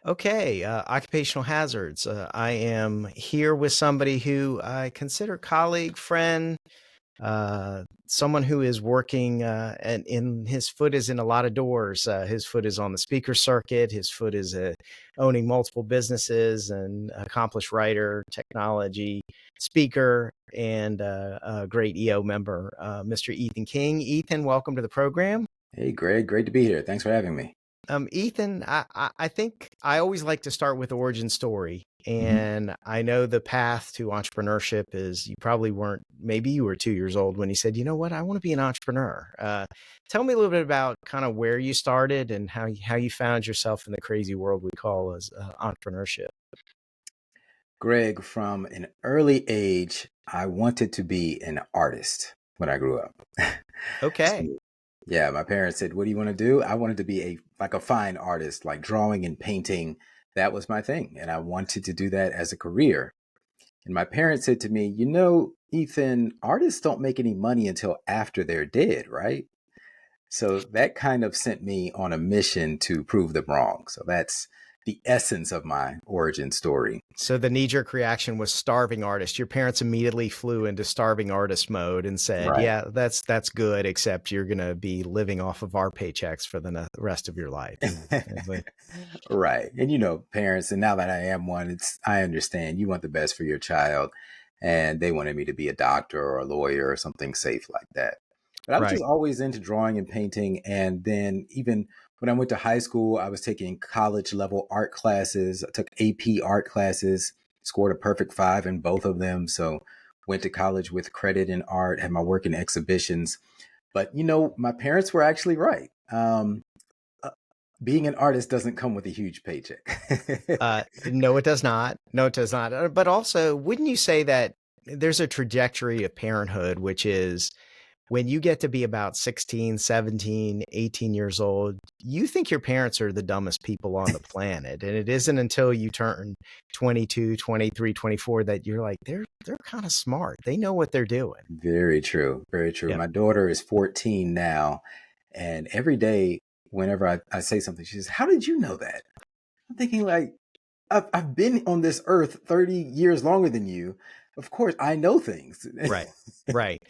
Okay, occupational hazards. I am here with somebody who I consider colleague, friend, someone who is working, and in his foot is in a lot of doors. His foot is on the speaker circuit. His foot is owning multiple businesses, and accomplished writer, technology speaker, and a great EO member, Mr. Ethan King. Ethan, welcome to the program. Hey, Greg, great to be here. Thanks for having me. Ethan, I think I always like to start with origin story. Mhm. And I know the path to entrepreneurship is you probably weren't, maybe you were 2 years old when you said, you know what, I want to be an entrepreneur. Tell me a little bit about kind of where you started and how you found yourself in the crazy world we call as entrepreneurship. Greg, from an early age, I wanted to be an artist when I grew up. Okay. So, yeah, my parents said, "What do you want to do?" I wanted to be a fine artist, like drawing and painting. That was my thing, and I wanted to do that as a career. And my parents said to me, Ethan, artists don't make any money until after they're dead, right?" So that kind of sent me on a mission to prove them wrong. So that's the essence of my origin story. So the knee-jerk reaction was starving artist. Your parents immediately flew into starving artist mode and said, Right. "Yeah, that's good, except you're going to be living off of our paychecks for the rest of your life." It's like, Right. And parents, and now that I am one, I understand you want the best for your child. And they wanted me to be a doctor or a lawyer or something safe like that. But I was just right. always into drawing and painting. And then even when I went to high school, I was taking college level art classes. I took AP art classes, scored a perfect 5 in both of them. So went to college with credit in art, had my work in exhibitions. But my parents were actually right. Uh, Being an artist doesn't come with a huge paycheck. No, it does not. No, it does not. But also, wouldn't you say that there's a trajectory of parenthood, which is when you get to be about 16, 17, 18 years old, you think your parents are the dumbest people on the planet. And it isn't until you turn 22, 23, 24 that you're like, they're kind of smart. They know what they're doing. Very true. Very true. Yep. My daughter is 14 now. And every day, whenever I say something, she says, "How did you know that?" I'm thinking, like, I've been on this earth 30 years longer than you. Of course, I know things. Right. Right.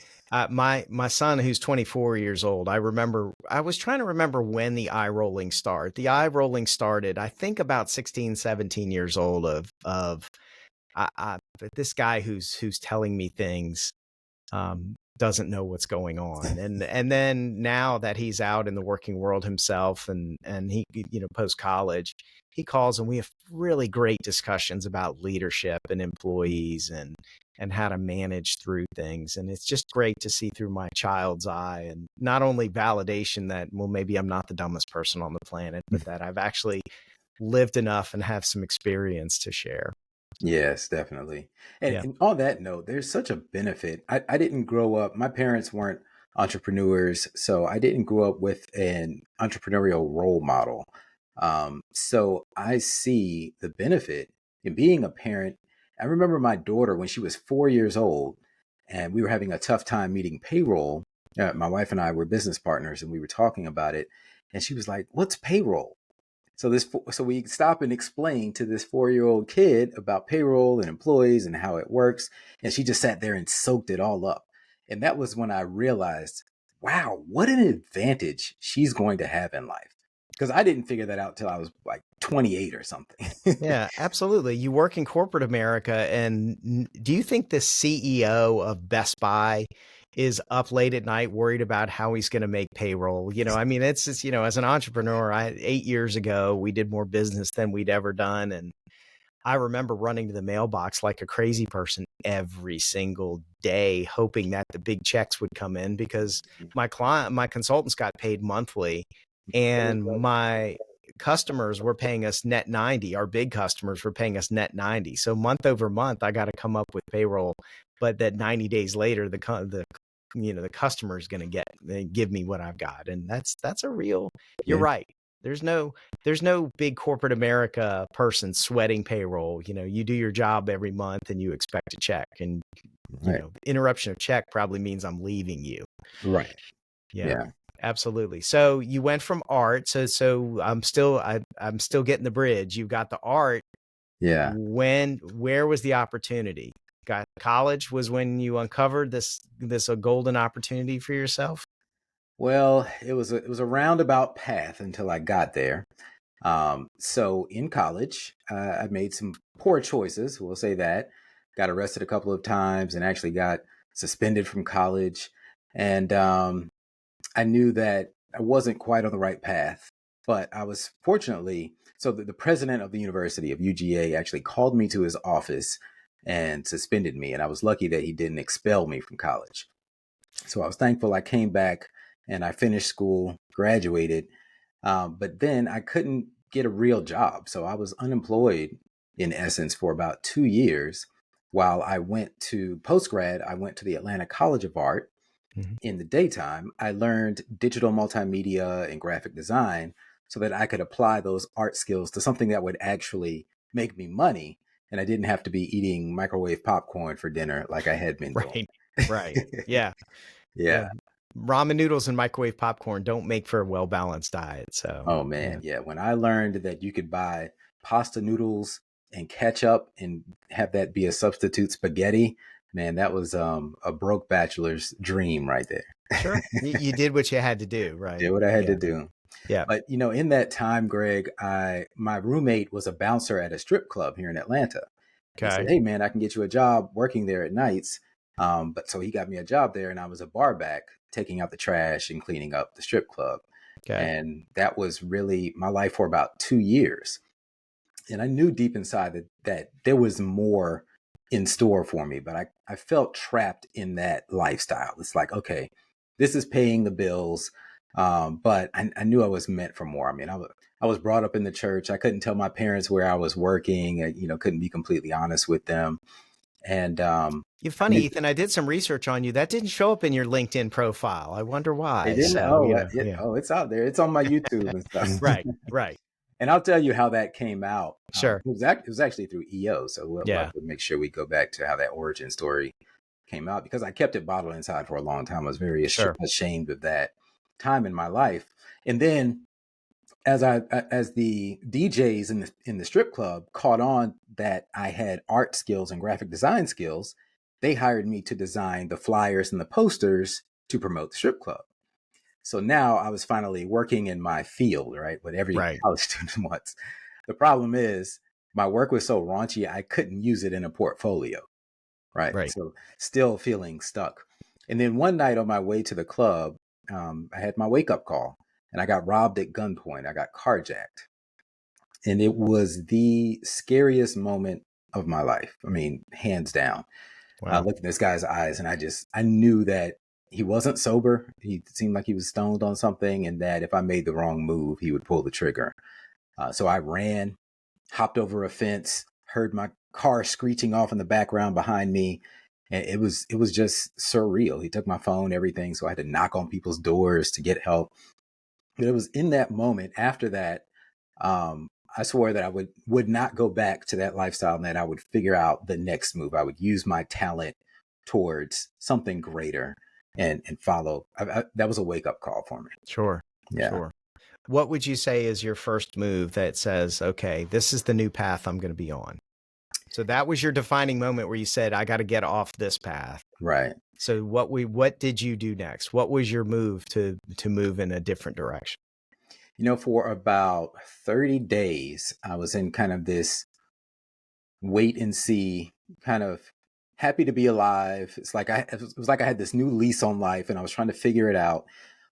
My son, who's 24 years old, I was trying to remember when the eye rolling started. The eye rolling started, I think, about 16, 17 years old of but this guy who's telling me things doesn't know what's going on. And then now that he's out in the working world himself and he, post college, he calls and we have really great discussions about leadership and employees and how to manage through things. And it's just great to see through my child's eye, and not only validation that, well, maybe I'm not the dumbest person on the planet, but that I've actually lived enough and have some experience to share. Yes, definitely. And, Yeah. and on that note, there's such a benefit. I didn't grow up, my parents weren't entrepreneurs, so I didn't grow up with an entrepreneurial role model. So I see the benefit in being a parent. I remember my daughter when she was 4 years old, and we were having a tough time meeting payroll. My wife and I were business partners, and we were talking about it. And she was like, "What's payroll?" So we stop and explain to this 4-year-old kid about payroll and employees and how it works, and she just sat there and soaked it all up. And that was when I realized, wow, what an advantage she's going to have in life. Because I didn't figure that out till I was like 28 or something. Yeah, absolutely. You work in corporate America, and do you think the CEO of Best Buy is up late at night worried about how he's going to make payroll? I mean, it's just, as an entrepreneur, 8 years ago, we did more business than we'd ever done. And I remember running to the mailbox like a crazy person every single day, hoping that the big checks would come in because my consultants got paid monthly, and my customers were paying us net 90. Our big customers were paying us net 90. So month over month, I got to come up with payroll, but that 90 days later, the customer is going to give me what I've got. And that's a real, you're Yeah, right. There's no, there's no big corporate America person sweating payroll. You do your job every month and you expect a check, and, right. interruption of check probably means I'm leaving you. Right. Yeah. Yeah. Absolutely. So you went from art. So I'm still getting the bridge. You got the art. Yeah. Where was the opportunity? Got college was when you uncovered this a golden opportunity for yourself? Well, it was a roundabout path until I got there. So in college, I made some poor choices. We'll say that. Got arrested a couple of times and actually got suspended from college. And I knew that I wasn't quite on the right path. But I was fortunately, so the president of the University of UGA actually called me to his office and suspended me. And I was lucky that he didn't expel me from college. So I was thankful I came back and I finished school, graduated, but then I couldn't get a real job. So I was unemployed in essence for about 2 years while I went to post grad. I went to the Atlanta College of Art. Mhm. In the daytime, I learned digital multimedia and graphic design so that I could apply those art skills to something that would actually make me money. And I didn't have to be eating microwave popcorn for dinner like I had been doing. Right. Right. Yeah. Yeah. Yeah. Ramen noodles and microwave popcorn don't make for a well-balanced diet. So, Oh yeah. man, yeah. When I learned that you could buy pasta noodles and ketchup and have that be a substitute spaghetti, man, that was a broke bachelor's dream right there. Sure. You did what you had to do, Did right? what I had to Yeah. do. Yeah. But in that time, Greg, I my roommate was a bouncer at a strip club here in Atlanta. He said, Okay. "Hey man, I can get you a job working there at nights." But so he got me a job there, and I was a bar back, taking out the trash and cleaning up the strip club. Okay. And that was really my life for about 2 years. And I knew deep inside that there was more in store for me, but I felt trapped in that lifestyle. It's like, okay, this is paying the bills. But I knew I was meant for more. I mean, I was brought up in the church. I couldn't tell my parents where I was working. Couldn't be completely honest with them. And You're I funny, knew Ethan. I did some research on you. That didn't show up in your LinkedIn profile. I wonder they why. didn't. So, Oh, yeah. it's out there. It's on my YouTube and stuff. Right. Right. And I'll tell you how that came out. Sure. It was actually through EO. So we'll Yeah. have to make sure we go back to how that origin story came out because I kept it bottled inside for a long time. I was very Sure. ashamed of that time in my life. And then as the DJs in the strip club caught on that I had art skills and graphic design skills, they hired me to design the flyers and the posters to promote the strip club. So now I was finally working in my field, right? What every Right. college student wants. The problem is my work was so raunchy, I couldn't use it in a portfolio, right? Right. So still feeling stuck. And then one night on my way to the club, I had my wake up call and I got robbed at gunpoint. I got carjacked. And it was the scariest moment of my life. I mean, hands down. I Wow. looked in this guy's eyes and I knew that he wasn't sober. He seemed like he was stoned on something and that if I made the wrong move, he would pull the trigger. So I ran, hopped over a fence, heard my car screeching off in the background behind me. And it was just surreal. He took my phone, everything. So I had to knock on people's doors to get help. But it was in that moment after that, I swore that I would not go back to that lifestyle and that I would figure out the next move. I would use my talent towards something greater and follow. That was a wake up call for me. Sure. Yeah. Sure. What would you say is your first move that says, okay, this is the new path I'm going to be on? So that was your defining moment where you said, I got to get off this path. Right. So what did you do next? What was your move to move in a different direction? For about 30 days, I was in kind of this wait and see kind of happy to be alive. It was like I had this new lease on life and I was trying to figure it out.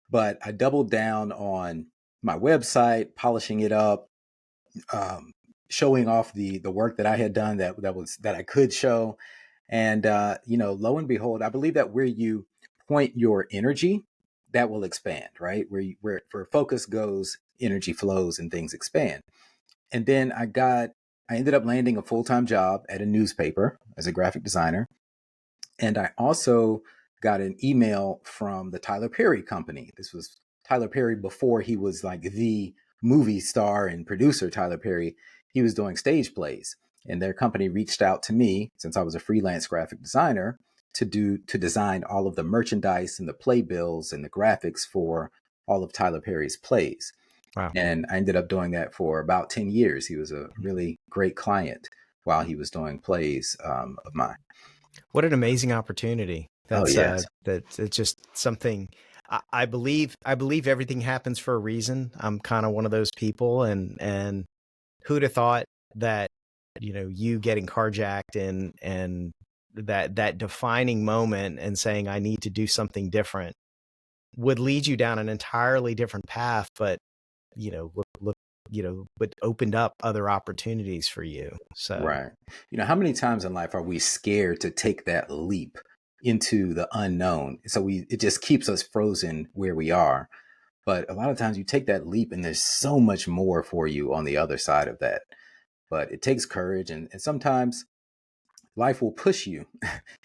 But I doubled down on my website, polishing it up, um, showing off the work that I had done that I could show. And lo and behold, I believe that where you point your energy, that will expand, right? Where focus goes, energy flows and things expand. And then I ended up landing a full-time job at a newspaper as a graphic designer. And I also got an email from the Tyler Perry company. This was Tyler Perry before he was like the movie star and producer, Tyler Perry. He was doing stage plays. And their company reached out to me since I was a freelance graphic designer to design all of the merchandise and the playbills and the graphics for all of Tyler Perry's plays. Wow. And I ended up doing that for about 10 years. He was a really great client while he was doing plays of mine. What an amazing opportunity. Oh, yes. That's it's just something I believe. I believe everything happens for a reason. I'm kind of one of those people, and who'd have thought that, you getting carjacked and that defining moment and saying I need to do something different would lead you down an entirely different path, but look, but opened up other opportunities for you. So Right. How many times in life are we scared to take that leap into the unknown? So it just keeps us frozen where we are. But a lot of times you take that leap and there's so much more for you on the other side of that. But it takes courage, and sometimes life will push you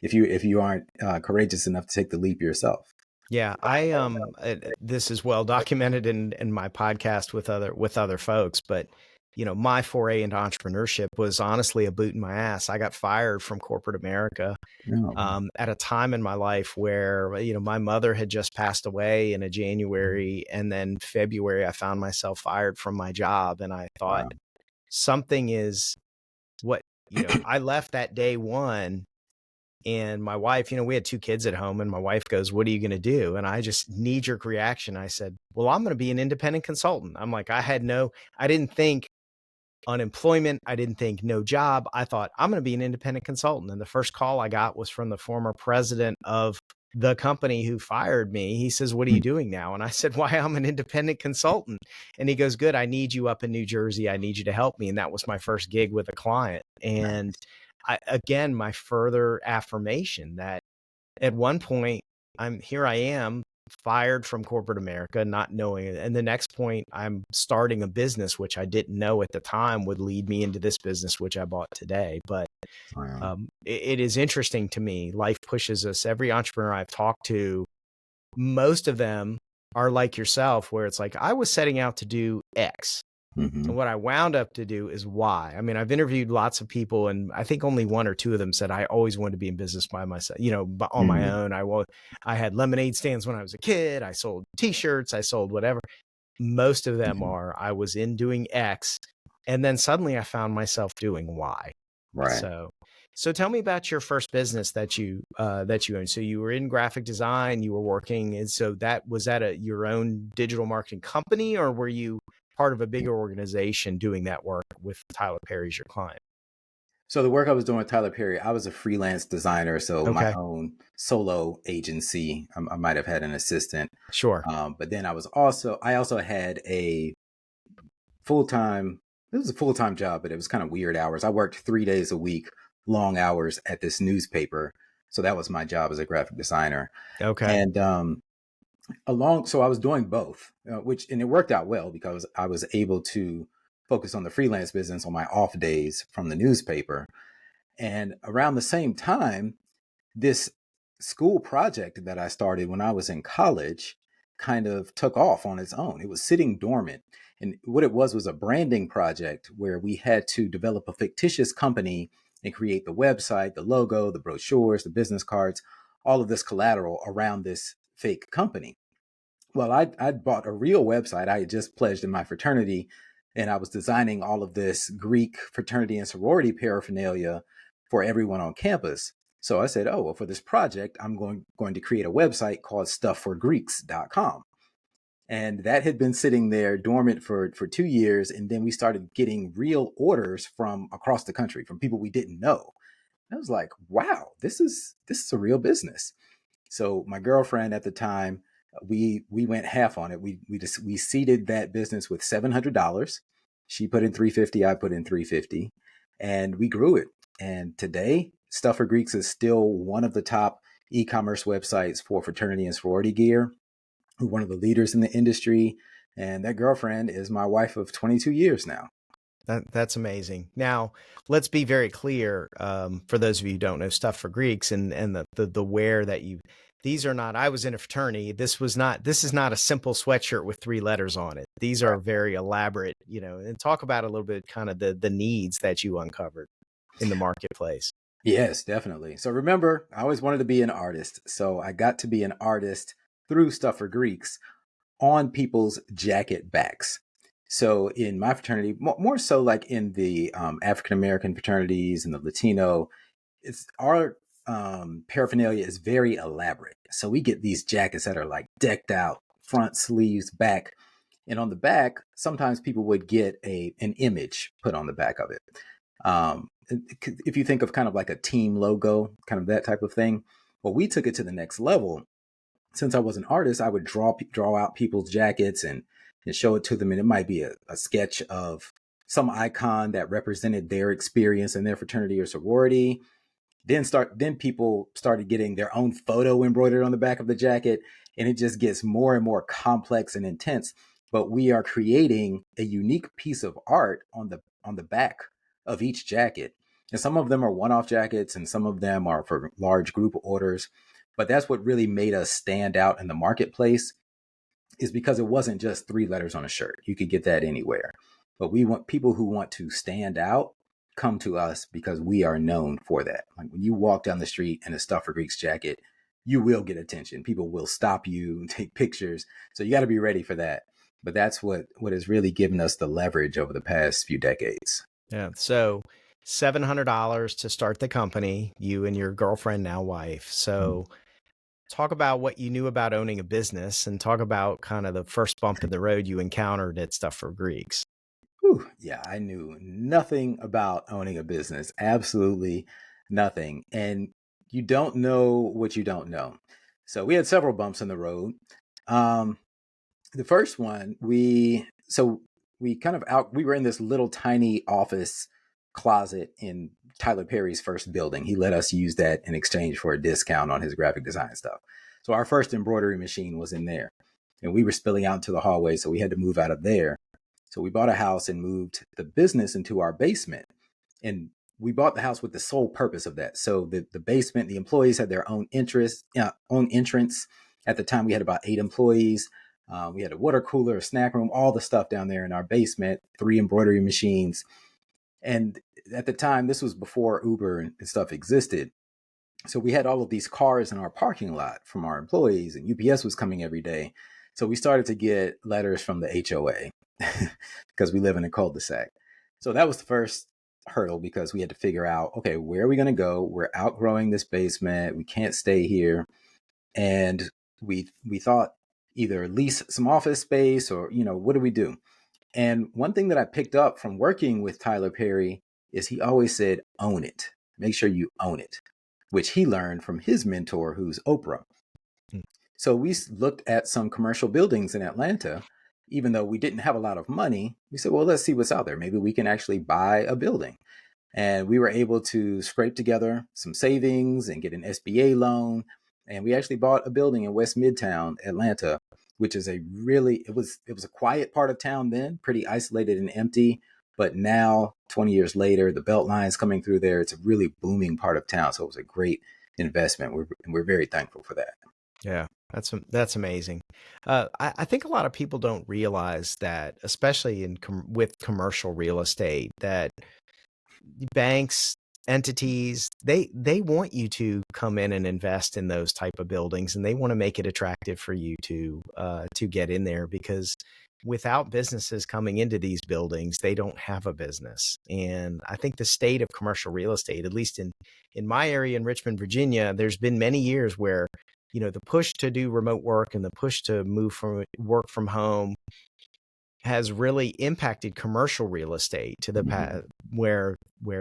if you aren't courageous enough to take the leap yourself. yeah, this is well documented in my podcast with other folks, but my foray into entrepreneurship was honestly a boot in my ass. I got fired from corporate America Oh, wow. at a time in my life where my mother had just passed away in a January, and then February I found myself fired from my job, and I thought Wow. something is what I left that day one. And my wife, we had 2 kids at home, and my wife goes, "What are you going to do?" And I just knee jerk reaction. I said, "Well, I'm going to be an independent consultant." I'm like, I didn't think unemployment. I didn't think no job. I thought I'm going to be an independent consultant. And the first call I got was from the former president of the company who fired me. He says, "What are you doing now?" And I said, "Why, I'm an independent consultant." And he goes, "Good. I need you up in New Jersey. I need you to help me." And that was my first gig with a client. And Nice. again, my further affirmation that at one point I am fired from corporate America, not knowing it. And the next point I'm starting a business, which I didn't know at the time would lead me into this business, which I bought today. But Wow. it is interesting to me. Life pushes us. Every entrepreneur I've talked to, most of them are like yourself, where it's like, I was setting out to do X. Hmm. And what I wound up to do is Y. I mean, I've interviewed lots of people, and I think only 1 or 2 of them said I always wanted to be in business by myself, on my Hmm. own. I had lemonade stands when I was a kid. I sold T-shirts. I sold whatever. Most of them Hmm. are I was in doing X, and then suddenly I found myself doing Y. Right. So tell me about your first business that you owned. So you were in graphic design, you were working, and so that was that your own digital marketing company, or were you part of a bigger organization doing that work with Tyler Perry as your client? So the work I was doing with Tyler Perry, I was a freelance designer, so my Okay, own solo agency. I might have had an assistant, sure. but then I also had a full time. It was a full time job, but it was kind of weird hours. I worked 3 days a week, long hours at this newspaper. So that was my job as a graphic designer, Okay, and so I was doing both, and it worked out well because I was able to focus on the freelance business on my off days from the newspaper. And around the same time, this school project that I started when I was in college kind of took off on its own. It was sitting dormant. And what it was a branding project where we had to develop a fictitious company and create the website, the logo, the brochures, the business cards, all of this collateral around this fake company. Well, I'd bought a real website. I had just pledged in my fraternity, and I was designing all of this Greek fraternity and sorority paraphernalia for everyone on campus. So I said, oh, well, for this project, I'm going to create a website called stuffforgreeks.com. And that had been sitting there dormant for 2 years. And then we started getting real orders from across the country from people we didn't know. And I was like, wow, this is a real business. So my girlfriend at the time, we went half on it. We seeded that business with $700. She put in 350. I put in 350, and we grew it. And today, Stuff for Greeks is still one of the top e-commerce websites for fraternity and sorority gear. We're one of the leaders in the industry, and that girlfriend is my wife of 22 years now. that's amazing. Now, let's be very clear. For those of you who don't know, Stuff for Greeks and the wear that you. These are not. I was in a fraternity. This was not. This is not a simple sweatshirt with 3 letters on it. These are Right. very elaborate. And talk about a little bit kind of the needs that you uncovered in the marketplace. Yes, definitely. So remember, I always wanted to be an artist. So I got to be an artist through Stuff for Greeks. on people's jacket backs. So in my fraternity, more so like in the African American fraternities and the Latino, it's our paraphernalia is very elaborate. So we get these jackets that are like decked out, front sleeves, back, and on the back, sometimes people would get an image put on the back of it. If you think of kind of like a team logo, kind of that type of thing. Well, we took it to the next level. Since I was an artist, I would draw out people's jackets and show it to them, and it might be a sketch of some icon that represented their experience in their fraternity or sorority. Then people started getting their own photo embroidered on the back of the jacket, and it just gets more and more complex and intense. But we are creating a unique piece of art on the back of each jacket. And some of them are one-off jackets and some of them are for large group orders. But that's what really made us stand out in the marketplace, is because it wasn't just three letters on a shirt. You could get that anywhere. But we want people who want to stand out come to us because we are known for that. Like when you walk down the street in a Stuffer Greeks jacket, you will get attention. People will stop you and take pictures. So you got to be ready for that. But that's what has really given us the leverage over the past few decades. Yeah. So $700 to start the company, you and your girlfriend, now wife. So talk about what you knew about owning a business and talk about kind of the first bump in the road you encountered at Stuff for Greeks. Whew, yeah, I knew nothing about owning a business, absolutely nothing. And you don't know what you don't know. So we had several bumps in the road. Um, the first one, we were in this little tiny office closet in Tyler Perry's first building. He let us use that in exchange for a discount on his graphic design stuff. So our first embroidery machine was in there, and we were spilling out into the hallway, so we had to move out of there. So we bought a house and moved the business into our basement. And we bought the house with the sole purpose of that. So the basement, the employees had their own entrance. At the time, we had about 8 employees. We had a water cooler, a snack room, all the stuff down there in our basement, 3 embroidery machines. And at the time, this was before Uber and stuff existed. So we had all of these cars in our parking lot from our employees, and UPS was coming every day. So we started to get letters from the HOA because we live in a cul-de-sac. So that was the first hurdle, because we had to figure out, okay, where are we going to go? We're outgrowing this basement. We can't stay here. And we thought either lease some office space or, what do we do? And one thing that I picked up from working with Tyler Perry is he always said, own it. Make sure you own it, which he learned from his mentor, who's Oprah. Mm. So we looked at some commercial buildings in Atlanta. Even though we didn't have a lot of money, we said, well, let's see what's out there. Maybe we can actually buy a building. And we were able to scrape together some savings and get an SBA loan. And we actually bought a building in West Midtown, Atlanta, which is it was a quiet part of town then, pretty isolated and empty. But now, 20 years later, the Beltline's coming through there. It's a really booming part of town. So it was a great investment. We're very thankful for that. Yeah, that's amazing. I think a lot of people don't realize that, especially with commercial real estate, that banks, entities, they want you to come in and invest in those type of buildings, and they want to make it attractive for you to get in there, because without businesses coming into these buildings, they don't have a business. And I think the state of commercial real estate, at least in my area in Richmond, Virginia, there's been many years where, the push to do remote work and the push to move from work from home has really impacted commercial real estate to the where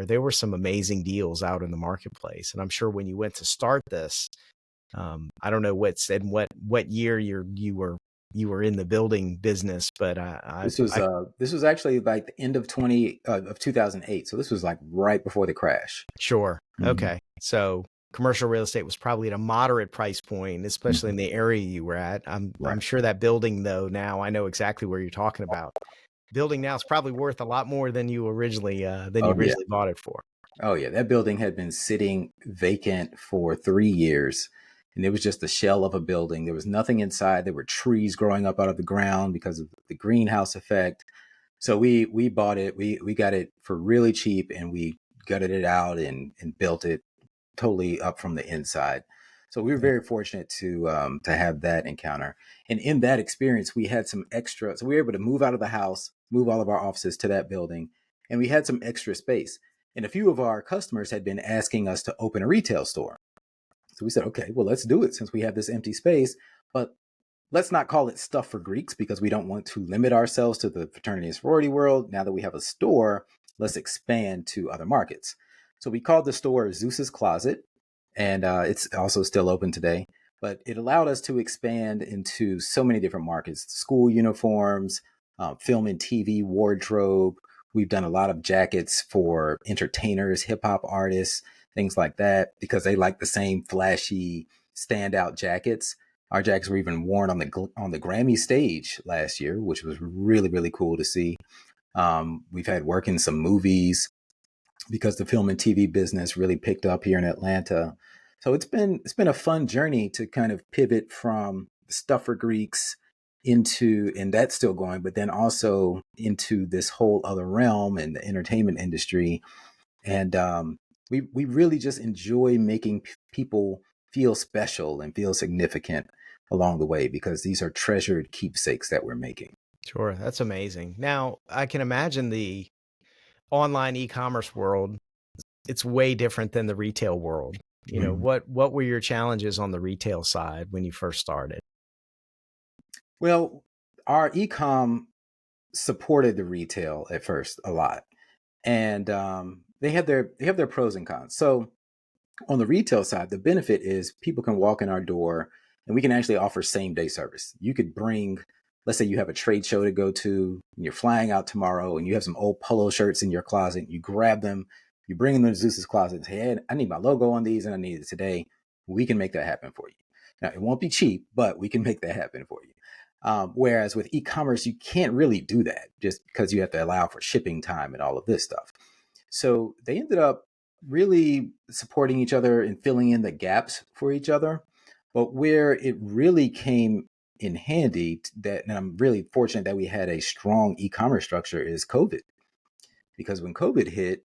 there were some amazing deals out in the marketplace. And I'm sure when you went to start this, I don't know what year you were in the building business, but This was actually like the end of 2008. So this was like right before the crash. Sure. Okay. So commercial real estate was probably at a moderate price point, especially in the area you were at. I'm sure that building, though, now I know exactly where you're talking about. Building now is probably worth a lot more than you originally bought it for. Oh yeah, that building had been sitting vacant for 3 years, and it was just a shell of a building. There was nothing inside. There were trees growing up out of the ground because of the greenhouse effect. So we bought it. We got it for really cheap, and we gutted it out and built it totally up from the inside. So we were Yeah. very fortunate to have that encounter. And in that experience, we had some extra. So we were able to move out of the house, move all of our offices to that building, and we had some extra space. And a few of our customers had been asking us to open a retail store. So we said, okay, well, let's do it since we have this empty space. But let's not call it stuff for Greeks because we don't want to limit ourselves to the fraternity and sorority world. Now that we have a store, let's expand to other markets. So we called the store Zeus's Closet, and it's also still open today. But it allowed us to expand into so many different markets: school uniforms, film and TV wardrobe. We've done a lot of jackets for entertainers, hip hop artists, things like that, because they like the same flashy, standout jackets. Our jackets were even worn on the Grammy stage last year, which was really cool to see. We've had work in some movies because the film and TV business really picked up here in Atlanta. So it's been a fun journey to kind of pivot from stuff for Greeks into, and that's still going, but then also into this whole other realm in the entertainment industry. And we really just enjoy making people feel special and feel significant along the way, because these are treasured keepsakes that we're making. Sure, that's amazing. Now, I can imagine the online e-commerce world, it's way different than the retail world. You know, Mhm. what were your challenges on the retail side when you first started? Well, our ecom supported the retail at first a lot, and they have their pros and cons. So on the retail side, the benefit is people can walk in our door and we can actually offer same day service. You could bring, let's say you have a trade show to go to and you're flying out tomorrow and you have some old polo shirts in your closet. You grab them, you bring them to Zeus's closet and say, hey, I need my logo on these and I need it today. We can make that happen for you. Now, it won't be cheap, but we can make that happen for you. Whereas with e-commerce, you can't really do that just because you have to allow for shipping time and all of this stuff. So they ended up really supporting each other and filling in the gaps for each other. But where it really came in handy, that, and I'm really fortunate that we had a strong e-commerce structure, is COVID. Because when COVID hit,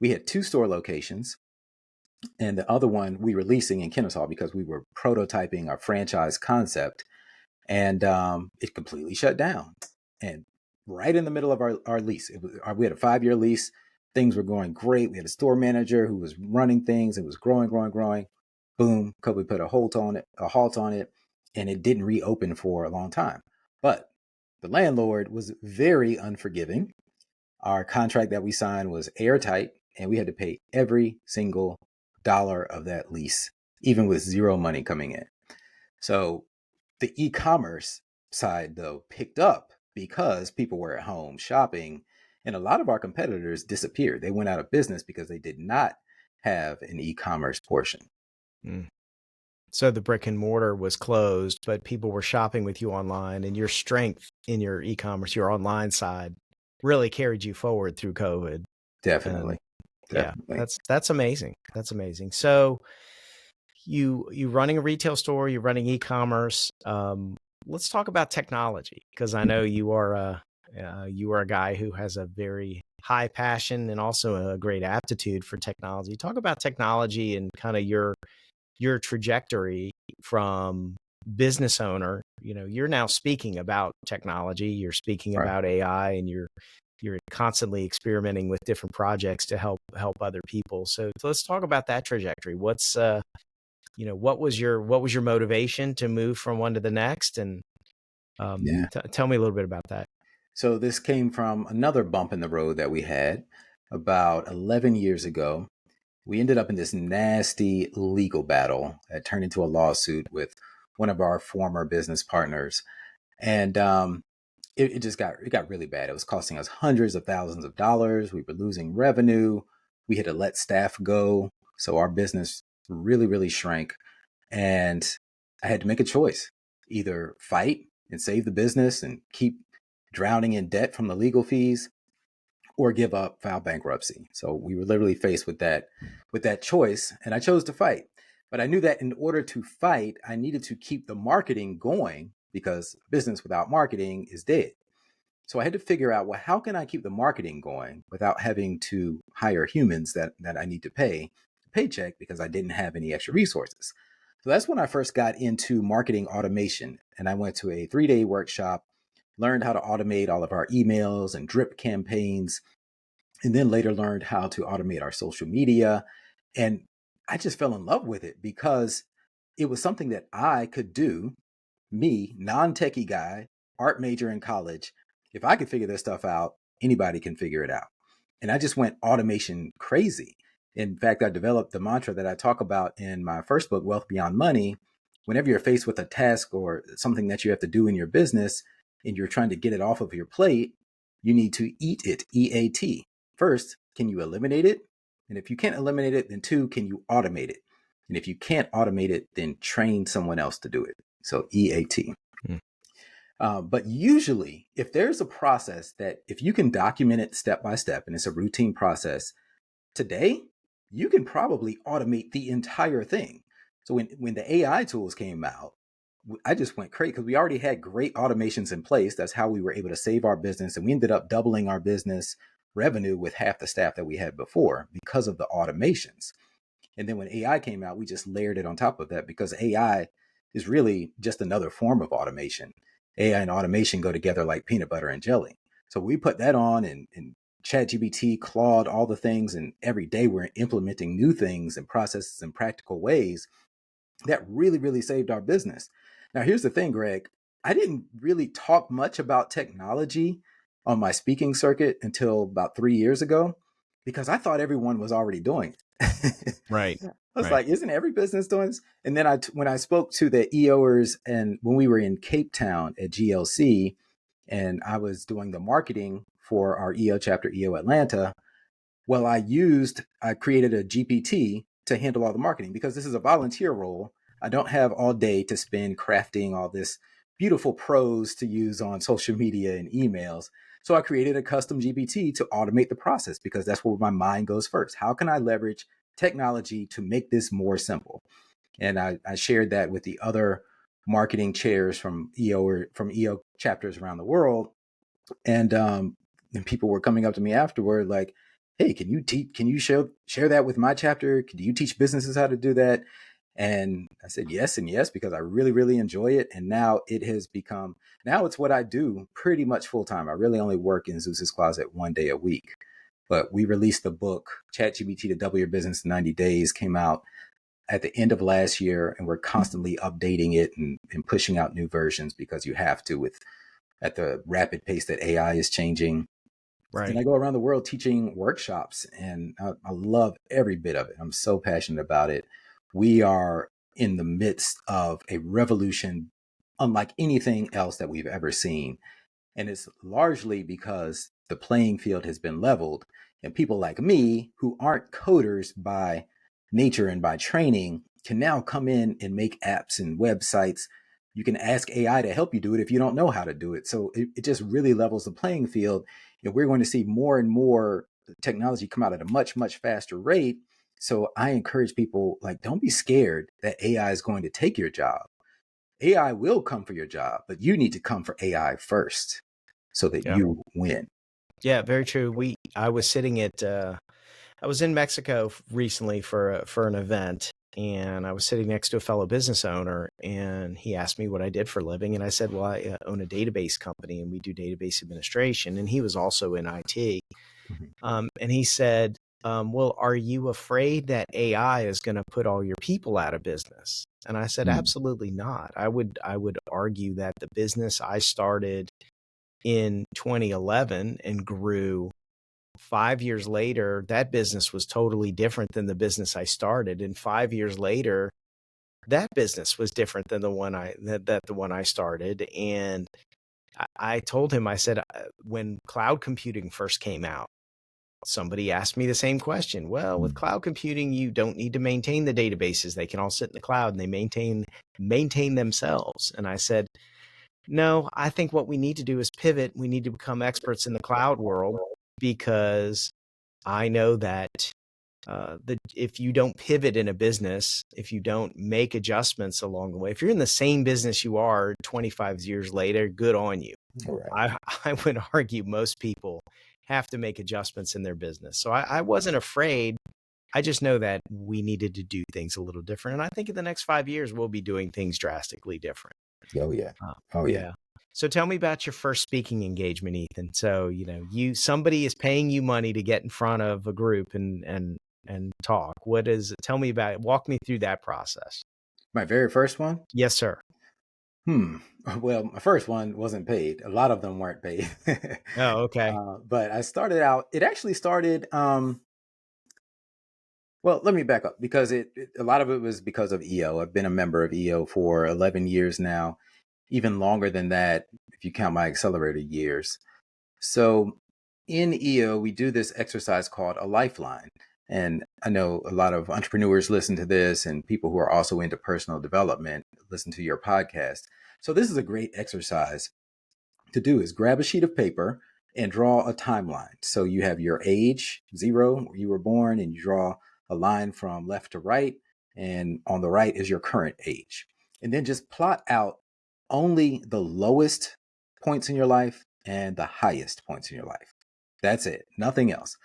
we had two store locations, and the other one we were leasing in Kennesaw because we were prototyping our franchise concept, and it completely shut down. And right in the middle of our lease, we had a 5-year lease. Things were going great. We had a store manager who was running things. It was growing. Boom, COVID put a halt on it, and it didn't reopen for a long time. But the landlord was very unforgiving. Our contract that we signed was airtight, and we had to pay every single dollar of that lease, even with zero money coming in. So the e-commerce side, though, picked up because people were at home shopping, and a lot of our competitors disappeared. They went out of business because they did not have an e-commerce portion. Mm. So the brick and mortar was closed, but people were shopping with you online, and your strength in your e-commerce, your online side, really carried you forward through COVID. And Definitely. yeah, Definitely. that's amazing. That's amazing. So you running a retail store, you're running e-commerce. Let's talk about technology, because I know you are a guy who has a very high passion and also a great aptitude for technology. Talk about technology and kind of your trajectory from business owner. You know, you're now speaking about technology, you're speaking Right. about AI, and you're constantly experimenting with different projects to help other people. So let's talk about that trajectory. What's what was your motivation to move from one to the next? And Yeah. tell me a little bit about that. So this came from another bump in the road that we had about 11 years ago. We ended up in this nasty legal battle that turned into a lawsuit with one of our former business partners. And it got really bad. It was costing us hundreds of thousands of dollars. We were losing revenue. We had to let staff go. So our business really shrank. And I had to make a choice: either fight and save the business and keep drowning in debt from the legal fees, or give up, file bankruptcy. So we were literally faced with that choice, and I chose to fight. But I knew that in order to fight, I needed to keep the marketing going, because business without marketing is dead. So I had to figure out, well, how can I keep the marketing going without having to hire humans that I need to pay a paycheck, because I didn't have any extra resources. So that's when I first got into marketing automation. And I went to a 3-day workshop, learned how to automate all of our emails and drip campaigns, and then later learned how to automate our social media. And I just fell in love with it because it was something that I could do, me, non-techie guy, art major in college. If I could figure this stuff out, anybody can figure it out. And I just went automation crazy. In fact, I developed the mantra that I talk about in my first book, Wealth Beyond Money. Whenever you're faced with a task or something that you have to do in your business and you're trying to get it off of your plate, you need to eat it, EAT. First, can you eliminate it? And if you can't eliminate it, then two, can you automate it? And if you can't automate it, then train someone else to do it. So EAT. Hmm. But usually, if there's a process that if you can document it step by step and it's a routine process, today you can probably automate the entire thing. So when the AI tools came out, I just went crazy because we already had great automations in place. That's how we were able to save our business. And we ended up doubling our business revenue with half the staff that we had before because of the automations. And then when AI came out, we just layered it on top of that because AI is really just another form of automation. AI and automation go together like peanut butter and jelly. So we put that on and ChatGPT, Claude, all the things. And every day we're implementing new things and processes in practical ways that really, really saved our business. Now, here's the thing, Greg. I didn't really talk much about technology on my speaking circuit until about 3 years ago because I thought everyone was already doing it. Right. I was Right. like, isn't every business doing this? And then when I spoke to the EOers and when we were in Cape Town at GLC and I was doing the marketing for our EO chapter, EO Atlanta, well, I created a GPT to handle all the marketing because this is a volunteer role. I don't have all day to spend crafting all this beautiful prose to use on social media and emails. So I created a custom GPT to automate the process because that's where my mind goes first. How can I leverage technology to make this more simple? And I shared that with the other marketing chairs from EO chapters around the world. And people were coming up to me afterward like, hey, can you share that with my chapter? Can you teach businesses how to do that? And I said yes and yes because I really, really enjoy it. And now it's what I do pretty much full time. I really only work in Zeus's Closet 1 day a week. But we released the book, ChatGPT to Double Your Business in 90 Days, came out at the end of last year, and we're constantly updating it and pushing out new versions because you have to at the rapid pace that AI is changing. And Right. I go around the world teaching workshops, and I love every bit of it. I'm so passionate about it. We are in the midst of a revolution unlike anything else that we've ever seen. And it's largely because the playing field has been leveled, and people like me who aren't coders by nature and by training can now come in and make apps and websites. You can ask AI to help you do it if you don't know how to do it. So it just really levels the playing field. And we're going to see more and more technology come out at a much, much faster rate. So I encourage people, like, don't be scared that AI is going to take your job. AI will come for your job, but you need to come for AI first so that Yeah. you win. Yeah, very true. I was sitting at I was in Mexico recently for an event, and I was sitting next to a fellow business owner, and he asked me what I did for a living, and I said, "Well, I own a database company, and we do database administration." And he was also in IT, Mhm. and he said, "Well, are you afraid that AI is going to put all your people out of business?" And I said, Mm. "Absolutely not. I would argue that the business I started in 2011 and grew 5 years later, that business was totally different than the business I started. And 5 years later, that business was different than the one I started. And I told him, I said, when cloud computing first came out, somebody asked me the same question. Well, with Mm. cloud computing, you don't need to maintain the databases. They can all sit in the cloud and they maintain themselves. And I said, no, I think what we need to do is pivot. We need to become experts in the cloud world because I know that if you don't pivot in a business, if you don't make adjustments along the way, if you're in the same business you are 25 years later, good on you. All right. I would argue most people have to make adjustments in their business. So I wasn't afraid I just know that we needed to do things a little different. And I think in the next 5 years, we'll be doing things drastically different. Oh yeah. Uh, Oh yeah. yeah. So tell me about your first speaking engagement, Ethan. So, somebody is paying you money to get in front of a group and talk. Tell me about it. Walk me through that process. My very first one? Yes, sir. Well, my first one wasn't paid. A lot of them weren't paid. Oh, okay. But I started out, it actually started, well, let me back up because a lot of it was because of EO. I've been a member of EO for 11 years now, even longer than that if you count my accelerator years. So in EO, we do this exercise called a lifeline. And I know a lot of entrepreneurs listen to this and people who are also into personal development listen to your podcast. So this is a great exercise to do is grab a sheet of paper and draw a timeline. So you have your age, 0, where you were born, and you draw a line from left to right. And on the right is your current age. And then just plot out only the lowest points in your life and the highest points in your life. That's it, nothing else.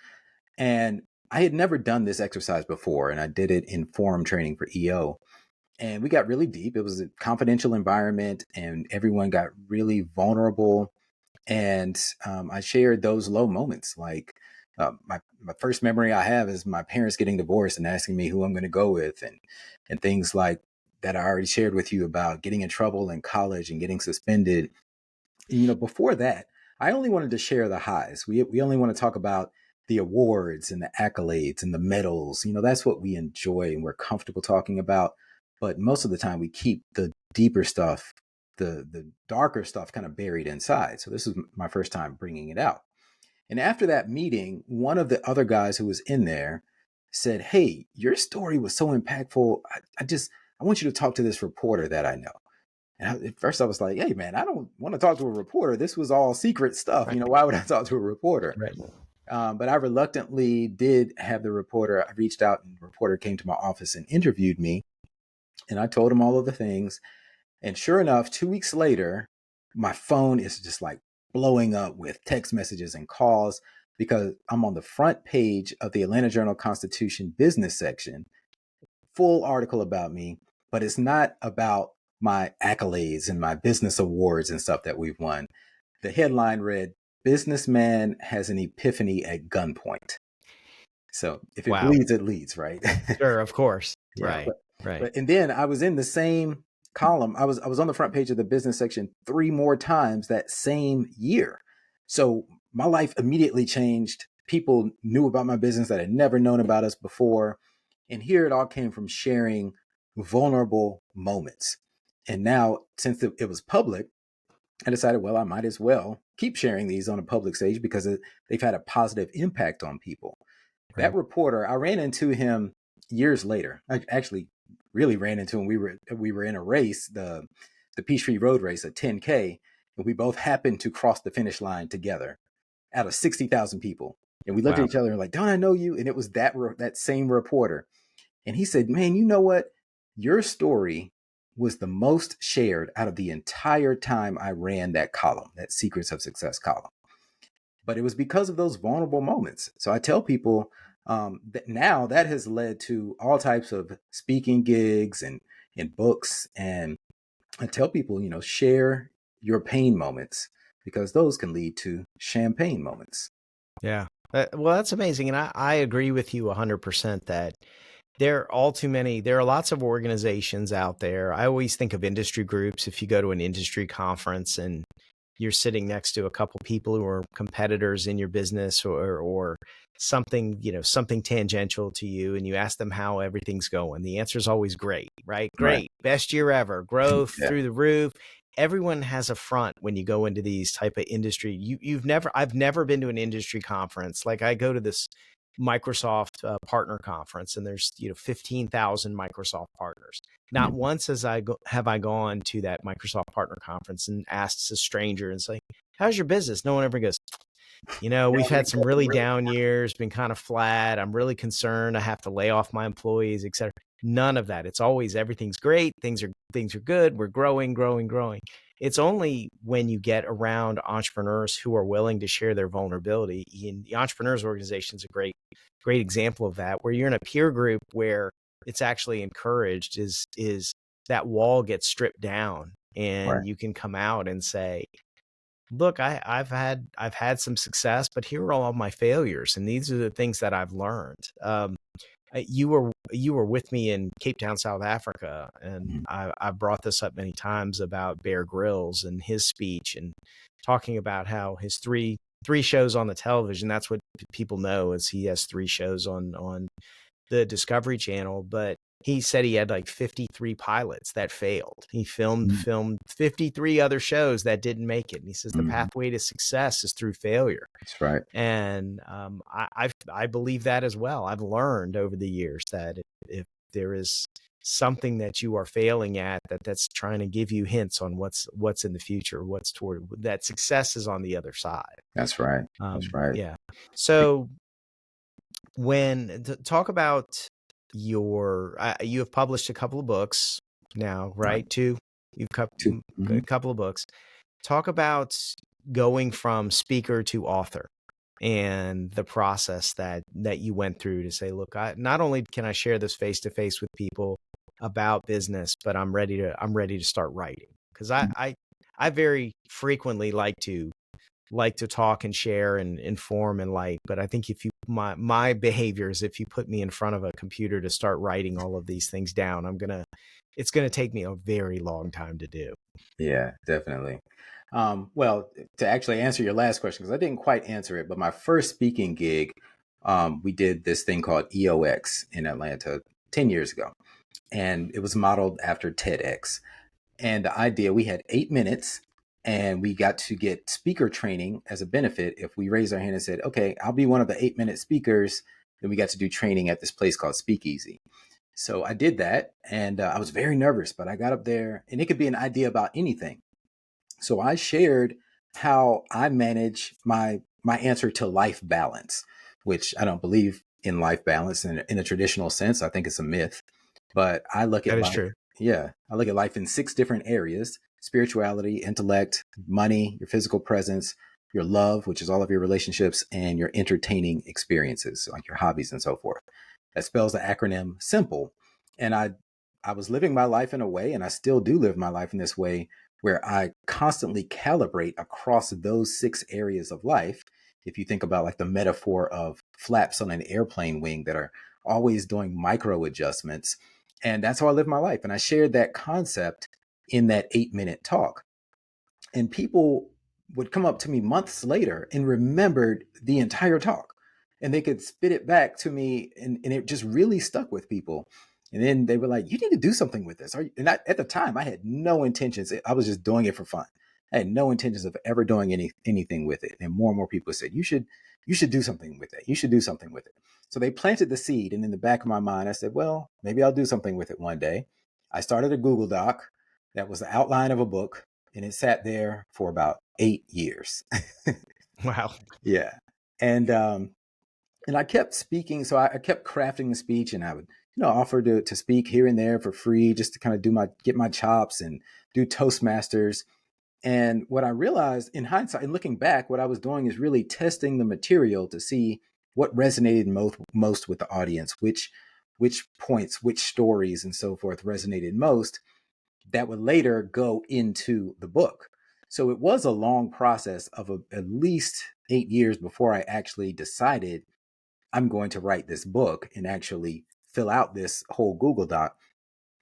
And I had never done this exercise before, and I did it in forum training for EO. And we got really deep. It was a confidential environment, and everyone got really vulnerable. And I shared those low moments. Like my first memory I have is my parents getting divorced and asking me who I'm going to go with, and things like that I already shared with you about getting in trouble in college and getting suspended. And, before that, I only wanted to share the highs. We only want to talk about the awards and the accolades and the medals. That's what we enjoy and we're comfortable talking about. But most of the time, we keep the deeper stuff, the darker stuff, kind of buried inside. So this is my first time bringing it out. And after that meeting, one of the other guys who was in there said, "Hey, your story was so impactful. I want you to talk to this reporter that I know." And at first I was like, "Hey, man, I don't want to talk to a reporter. This was all secret stuff. Right. Why would I talk to a reporter?" Right. But I reluctantly did have the reporter. I reached out and the reporter came to my office and interviewed me. And I told him all of the things. And sure enough, 2 weeks later, my phone is just like blowing up with text messages and calls because I'm on the front page of the Atlanta Journal-Constitution business section, full article about me, but it's not about my accolades and my business awards and stuff that we've won. The headline read, "Businessman has an epiphany at gunpoint." So if it Wow. bleeds, it leads, right? Sure. Of course. Yeah. Right. Right. And then I was in the same column. I was on the front page of the business section 3 more times that same year. So my life immediately changed. People knew about my business that had never known about us before. And here it all came from sharing vulnerable moments. And now, since it was public, I decided, well, I might as well keep sharing these on a public stage because they've had a positive impact on people. Right. That reporter, I ran into him years later. I actually really ran into him. We were in a race, the Peachtree Road Race, a 10K, and we both happened to cross the finish line together out of 60,000 people. And we looked Wow. at each other and like, "Don't I know you?" And it was that same reporter. And he said, "Man, you know what? Your story was the most shared out of the entire time I ran that column, that Secrets of Success column." But it was because of those vulnerable moments. So I tell people that now that has led to all types of speaking gigs and books. And I tell people, share your pain moments because those can lead to champagne moments. Yeah. Well, that's amazing. And I agree with you 100% that there are all too many. There are lots of organizations out there. I always think of industry groups. If you go to an industry conference and you're sitting next to a couple people who are competitors in your business or something, something tangential to you, and you ask them how everything's going, the answer is always great, right? Great. Right. Best year ever. Growth Yeah. through the roof. Everyone has a front when you go into these type of industry. I've never been to an industry conference. Like I go to this Microsoft partner conference, and there's 15,000 Microsoft partners. Not once have I gone to that Microsoft partner conference and asked a stranger and say, "How's your business?" No one ever goes, "We've had some really down years, been kind of flat. I'm really concerned. I have to lay off my employees, etc." None of that. It's always everything's great, things are good, we're growing, growing, growing. It's only when you get around entrepreneurs who are willing to share their vulnerability. And the Entrepreneurs Organization is a great example of that, where you're in a peer group where it's actually encouraged, is that wall gets stripped down Right. and you can come out and say, look, I've had some success, but here are all of my failures, and these are the things that I've learned. You were with me in Cape Town, South Africa, and Mhm. I've brought this up many times about Bear Grylls and his speech, and talking about how his three shows on the television. That's what people know, is he has three shows on the Discovery Channel, but he said he had like 53 pilots that failed. He Mhm. filmed 53 other shows that didn't make it. And he says the Mhm. pathway to success is through failure. That's right. And I believe that as well. I've learned over the years that if there is something that you are failing at, that's trying to give you hints on what's in the future, what's toward, that success is on the other side. That's right. That's right. Yeah. So talk about you have published a couple of books now, Right. right? Two, Two. a Mhm. couple of books. Talk about going from speaker to author and the process that you went through to say, look, not only can I share this face to face with people about business, but I'm ready to start writing, because I very frequently like to talk and share and inform and light. But I think if you my behavior is, if you put me in front of a computer to start writing all of these things down, it's gonna take me a very long time to do. Yeah, definitely. Well, to actually answer your last question, because I didn't quite answer it, but my first speaking gig, we did this thing called EOX in Atlanta 10 years ago, and it was modeled after TEDx. And the idea, we had 8 minutes, and we got to get speaker training as a benefit. If we raised our hand and said, okay, I'll be one of the 8-minute speakers, then we got to do training at this place called Speakeasy. So I did that, and I was very nervous, but I got up there, and it could be an idea about anything. So I shared how I manage my answer to life balance, which I don't believe in life balance in a traditional sense. I think it's a myth. But I look at That is life, true. yeah, I look at life in 6 different areas: spirituality, intellect, money, your physical presence, your love, which is all of your relationships, and your entertaining experiences, like your hobbies and so forth. That spells the acronym SIMPLE. And I was living my life in a way, and I still do live my life in this way, where I constantly calibrate across those 6 areas of life. If you think about like the metaphor of flaps on an airplane wing that are always doing micro adjustments. And that's how I live my life. And I shared that concept in that 8-minute talk. And people would come up to me months later and remembered the entire talk. And they could spit it back to me, and it just really stuck with people. And then they were like, you need to do something with this. At the time, I had no intentions. I was just doing it for fun. I had no intentions of ever doing anything with it. And more and more people said, you should do something with it. You should do something with it. So they planted the seed. And in the back of my mind, I said, well, maybe I'll do something with it one day. I started a Google Doc that was the outline of a book, and it sat there for about 8 years. Wow. Yeah. And I kept speaking. So I kept crafting the speech, and I would, offer to speak here and there for free, just to kind of get my chops and do Toastmasters. And what I realized in hindsight and looking back, what I was doing is really testing the material to see what resonated most with the audience, which points, which stories and so forth resonated most, that would later go into the book. So it was a long process of at least 8 years before I actually decided I'm going to write this book and actually fill out this whole Google Doc.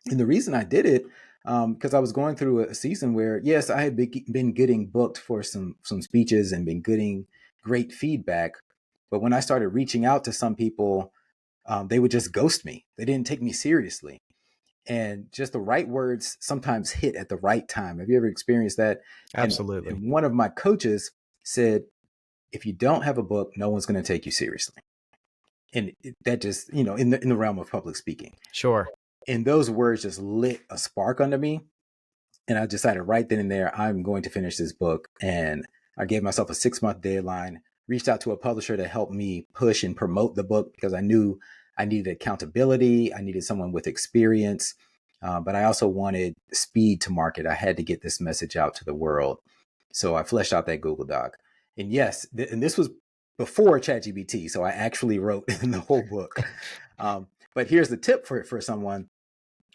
And the reason I did it, because I was going through a season where, yes, I had been getting booked for some speeches and been getting great feedback. But when I started reaching out to some people, they would just ghost me. They didn't take me seriously. And just the right words sometimes hit at the right time. Have you ever experienced that? Absolutely. And one of my coaches said, if you don't have a book, no one's going to take you seriously. And that just, in the realm of public speaking. Sure. And those words just lit a spark under me. And I decided right then and there, I'm going to finish this book. And I gave myself a 6-month deadline, reached out to a publisher to help me push and promote the book, because I knew I needed accountability. I needed someone with experience. But I also wanted speed to market. I had to get this message out to the world. So I fleshed out that Google Doc. And yes, and this was before ChatGPT. So I actually wrote in the whole book. But here's the tip for someone,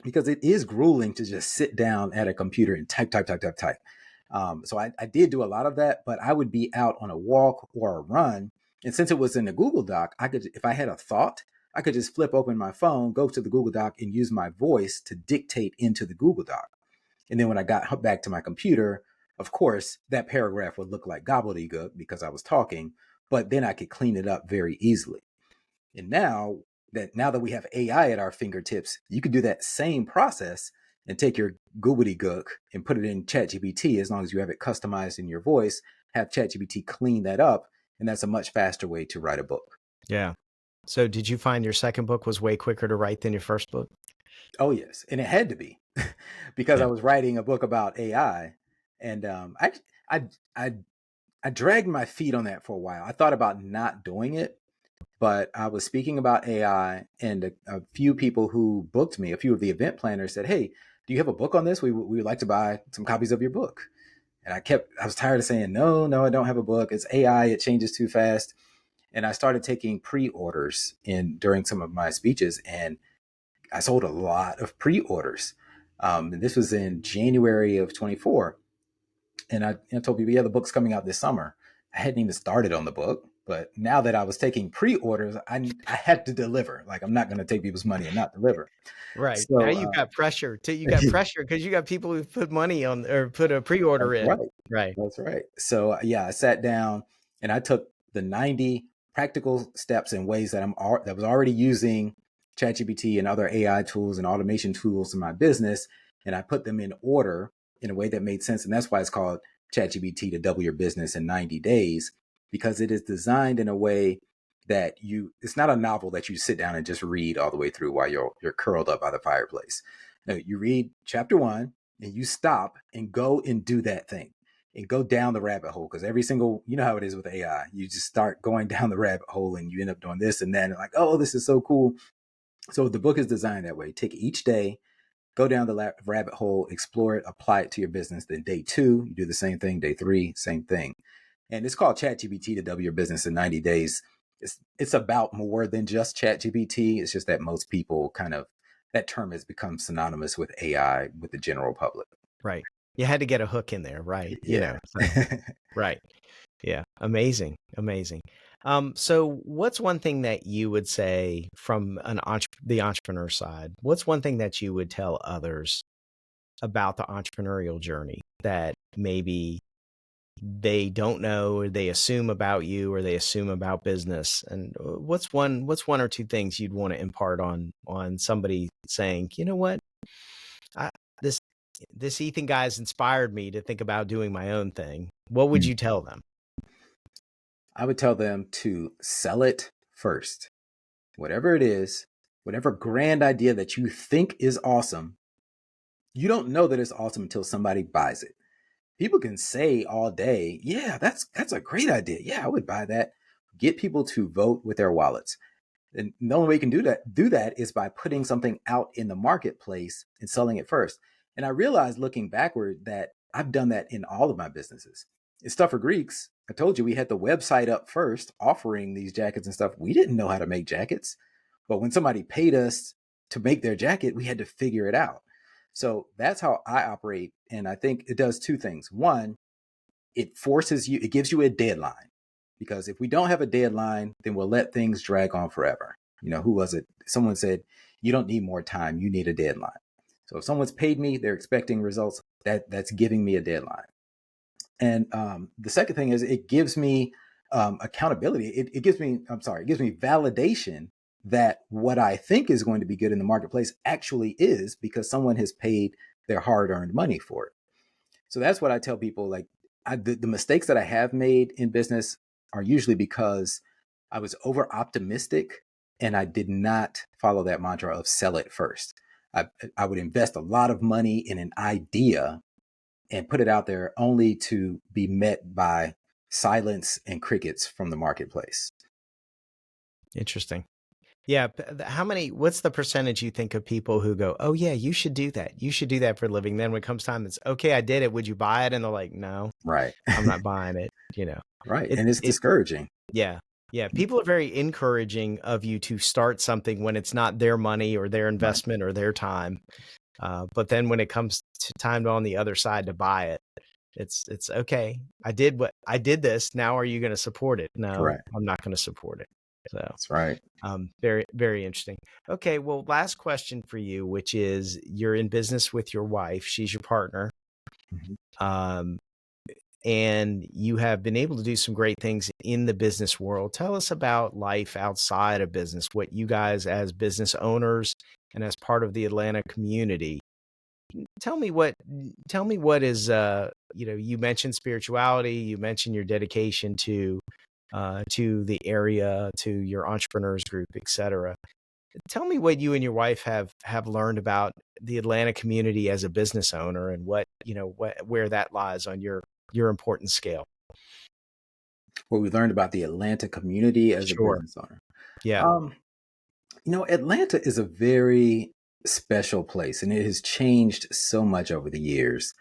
because it is grueling to just sit down at a computer and type, type, type, type, type. So I did do a lot of that, but I would be out on a walk or a run. And since it was in the Google Doc, I could, if I had a thought, I could just flip open my phone, go to the Google Doc and use my voice to dictate into the Google Doc. And then when I got back to my computer, of course, that paragraph would look like gobbledygook because I was talking, but then I could clean it up very easily. And now that we have AI at our fingertips, you can do that same process and take your gobbledygook and put it in ChatGPT, as long as you have it customized in your voice, have ChatGPT clean that up. And that's a much faster way to write a book. Yeah. So did you find your second book was way quicker to write than your first book? Oh, yes. And it had to be because I Yeah. was writing a book about AI. And I, I, I dragged my feet on that for a while. I thought about not doing it, but I was speaking about AI, and a few people who booked me, a few of the event planners said, "Hey, do you have a book on this? We would like to buy some copies of your book." And I was tired of saying, no, no, I don't have a book. It's AI. It changes too fast. And I started taking pre-orders during some of my speeches, and I sold a lot of pre-orders. And this was in January of 24. And I told people, yeah, the book's coming out this summer. I hadn't even started on the book, but now that I was taking pre-orders, I had to deliver. Like, I'm not going to take people's money and not deliver. Right. Now So you've got pressure you got pressure because you got people who put money on or put a pre-order that's right. in. Right. That's right. So yeah, I sat down and I took the 90 practical steps and ways that was already using ChatGPT and other AI tools and automation tools in my business, and I put them in order in a way that made sense. And that's why it's called ChatGPT to double your business in 90 days, because it is designed in a way that it's not a novel that you sit down and just read all the way through while you're curled up by the fireplace. No, you read chapter 1 and you stop and go and do that thing and go down the rabbit hole, because you know how it is with AI. You just start going down the rabbit hole and you end up doing this and then like, oh, this is so cool. So the book is designed that way. Take each day, go down the rabbit hole, explore it, apply it to your business. Then day 2, you do the same thing. Day 3, same thing. And it's called ChatGPT to double your business in 90 days. It's about more than just ChatGPT. It's just that most people that term has become synonymous with AI with the general public. Right. You had to get a hook in there, right? Yeah. So right. Yeah. Amazing. Amazing. So what's one thing that you would say from the entrepreneur side? What's one thing that you would tell others about the entrepreneurial journey that maybe they don't know, or they assume about you, or they assume about business? And what's one or two things you'd want to impart on somebody saying, you know what, I, this this Ethan guy's inspired me to think about doing my own thing. What would you tell them? I would tell them to sell it first. Whatever it is, whatever grand idea that you think is awesome, you don't know that it's awesome until somebody buys it. People can say all day, yeah, that's a great idea. Yeah, I would buy that. Get people to vote with their wallets. And the only way you can do that is by putting something out in the marketplace and selling it first. And I realized looking backward that I've done that in all of my businesses. In Stuff for Greeks, I told you we had the website up first offering these jackets and stuff. We didn't know how to make jackets, but when somebody paid us to make their jacket, we had to figure it out. So that's how I operate. And I think it does two things. One, it gives you a deadline, because if we don't have a deadline, then we'll let things drag on forever. Who was it? Someone said, you don't need more time, you need a deadline. So if someone's paid me, they're expecting results, that's giving me a deadline. And the second thing is it gives me accountability. It gives me validation that what I think is going to be good in the marketplace actually is, because someone has paid their hard-earned money for it. So that's what I tell people. Like, the mistakes that I have made in business are usually because I was over optimistic and I did not follow that mantra of sell it first. I would invest a lot of money in an idea and put it out there only to be met by silence and crickets from the marketplace. Interesting. Yeah. What's the percentage you think of people who go, oh yeah, you should do that. You should do that for a living. Then when it comes time, it's okay, I did it. Would you buy it? And they're like, no, Right. I'm not buying it. Right. It, And it's it, discouraging. yeah. Yeah. People are very encouraging of you to start something when it's not their money or their Right. investment or their time. But then when it comes to time on the other side to buy it, it's okay. I did this. Now, are you going to support it? No, Correct. I'm not going to support it. So, That's right. very, very interesting. Okay. Well, last question for you, which is you're in business with your wife. She's your partner. Mhm. Um, and you have been able to do some great things in the business world. Tell us about life outside of business, what you guys as business owners and as part of the Atlanta community. Tell me what is you mentioned spirituality, you mentioned your dedication to the area, to your entrepreneurs group, etc. Tell me what you and your wife have learned about the Atlanta community as a business owner, and where that lies on your importance scale. What we learned about the Atlanta community as a Sure. business owner. Yeah. Um, Atlanta is a very special place and it has changed so much over the years.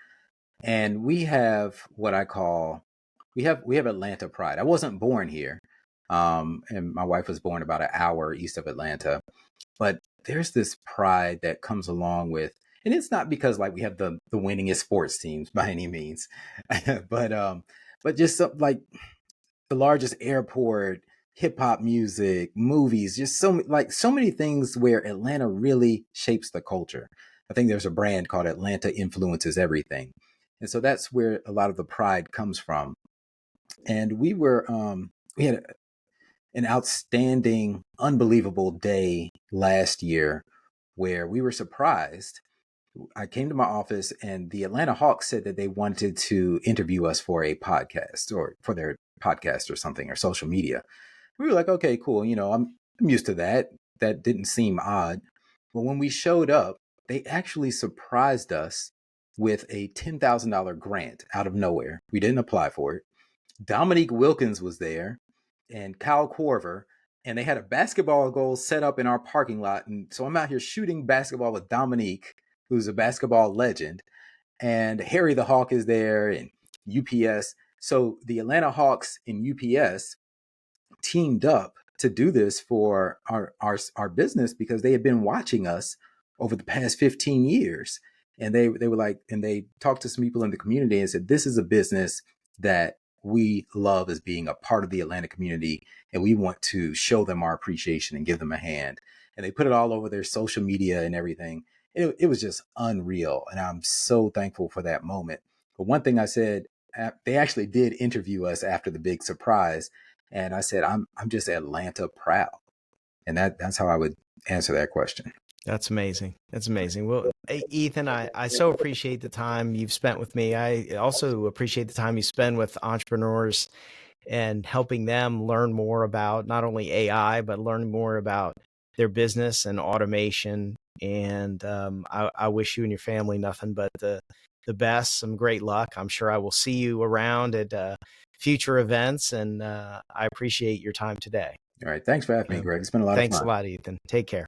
And we have what I call we have Atlanta pride. I wasn't born here. And my wife was born about an hour east of Atlanta. But there's this pride that comes along with, and it's not because like we have the winningest sports teams by any means, but just like the largest airport, hip hop music, movies, just so many things where Atlanta really shapes the culture. I think there's a brand called Atlanta Influences Everything. And so that's where a lot of the pride comes from. And we had an outstanding, unbelievable day last year where we were surprised. I came to my office and the Atlanta Hawks said that they wanted to interview us for a podcast or for their podcast or something or social media. We were like, okay, cool. I'm used to that. That didn't seem odd. But when we showed up, they actually surprised us with a $10,000 grant out of nowhere. We didn't apply for it. Dominique Wilkins was there and Kyle Corver, and they had a basketball goal set up in our parking lot. And so I'm out here shooting basketball with Dominique, who's a basketball legend, and Harry the Hawk is there and UPS. So the Atlanta Hawks and UPS teamed up to do this for our business because they had been watching us over the past 15 years. And they were like, and they talked to some people in the community and said, this is a business that we love as being a part of the Atlanta community. And we want to show them our appreciation and give them a hand. And they put it all over their social media and everything. It was just unreal. And I'm so thankful for that moment. But one thing I said, they actually did interview us after the big surprise. And I said, I'm just Atlanta proud. And that's how I would answer that question. That's amazing. That's amazing. Well, Ethan, I so appreciate the time you've spent with me. I also appreciate the time you spend with entrepreneurs and helping them learn more about not only AI, but learn more about their business and automation. And I wish you and your family nothing but the best, some great luck. I'm sure I will see you around at future events, and I appreciate your time today. All right. Thanks for having me, So, Greg. It's been a lot of thanks a fun. lot, Ethan. Take care.